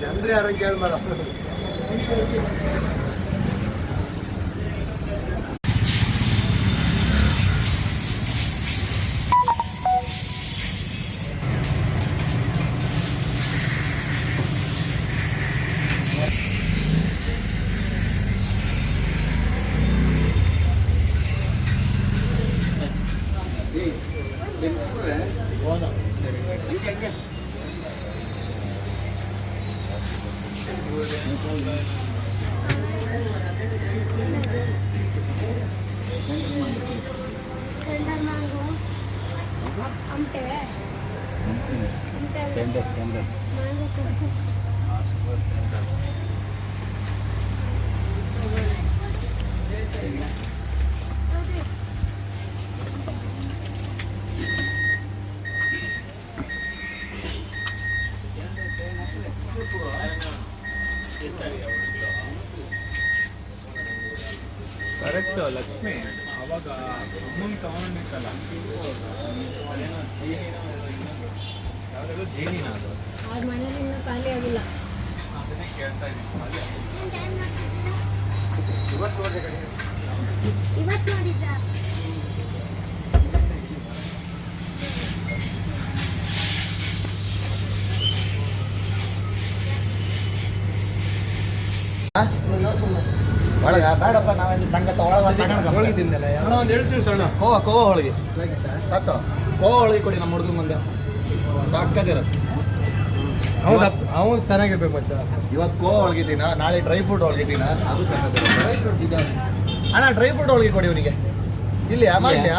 ಜನರೇ ಯಾರು ಕೇಳ್ಬೇಡ. ಕರೆಕ್ಟ್ ಲಕ್ಷ್ಮಿ ಅವಾಗ ಅಮ್ಮನ ತಗೊಂಡಿತ್ತಲ್ಲ ಯಾವುದಾದ್ರು ಜೇನಿನ ಅದು ಮನೇಲಿ ಇನ್ನೂ ಖಾಲಿ ಆಗಿಲ್ಲ. ಅದನ್ನೇ ಕೇಳ್ತಾ ಇದ್ದೀನಿ. ಇವತ್ತು ನೋಡಿದ್ದ ಒಳಗ ಬೇಡಪ್ಪ ನಾವೇನು ತಂಗತ್ತ ಹೋಳಿಗೆ ತಿಂದಲ್ಲ ಒಂದು 2 ದಿವಸ ಅಣ್ಣ. ಕೋವಾ ಹೋಳಿಗೆ ಸಾಕು. ಕೋವಾ ಹೋಳಿಗೆ ಕೊಡಿ ನಮ್ಮ ಹುಡುಗ ಮುಂದೆ ಸಾಕದಿರತ್ತೆ. ಹೌದಾ ಅವ್ನು ಚೆನ್ನಾಗಿರ್ಬೇಕು ಮಚ್ಚ. ಇವತ್ತು ಕೋವಾ ಹೋಳಿಗೆ ದಿನ, ನಾಳೆ ಡ್ರೈ ಫ್ರೂಟ್ ಹೋಳಿಗೆ ದಿನ. ಅದು ಚೆನ್ನಾಗಿರುತ್ತೆ ಅಣ್ಣ. ಡ್ರೈ ಫ್ರೂಟ್ ಹೋಳಿಗೆ ಕೊಡಿ ಅವನಿಗೆ. ಇಲ್ಲಿ ಮಾಡ್ತೀಯಾ?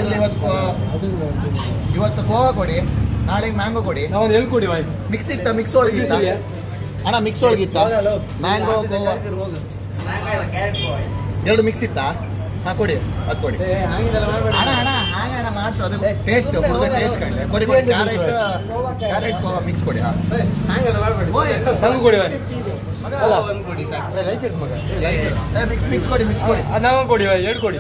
ಇಲ್ಲಿ ಇವತ್ತು ಕೋವಾ ಕೊಡಿ, ನಾಳೆ ಮ್ಯಾಂಗೋ ಕೊಡಿ. ನಾವೊಂದು ಹೇಳ್ಕೊಡಿ ಬಾಯ್. ಮಿಕ್ಸ್ ಇತ್ತ? ಮಿಕ್ಸ್ ಹೋಳಿಗೆ ಇತ್ತ ಅಣ್ಣ? ಮಿಕ್ಸ್ ಹೋಳಿಗೆ ಇತ್ತ? ಮ್ಯಾಂಗೋ ಕೋವಾ 2 ಮಿಕ್ಸ್ ಇತ್ತಾ? ಹಾಂ ಕೊಡಿ, ಅದು ಕೊಡಿ ಅಣ್ಣ. ಅಣ್ಣ ಹಾಗೆ ಅಣ್ಣ ಮಾಡ್ತು, ಅದು ಟೇಸ್ಟ್ ಹುಡುಗ ಟೇಸ್ಟ್ ಕಂಡೆ. ಕೊಡಿ ಕೊಡಿ. ಕ್ಯಾರೆಟ್ ಕೋವಾ ಮಿಕ್ಸ್ ಕೊಡಿ. ಹಾಂ ನಂಗೂ ಕೊಡಿ ಬಾಯ್. ಮಿಕ್ಸ್ ಕೊಡಿ, ಮಿಕ್ಸ್ ಕೊಡಿ. ಅದು ನಾವು ಕೊಡಿ ಬಾಯ್, 2 ಕೊಡಿ.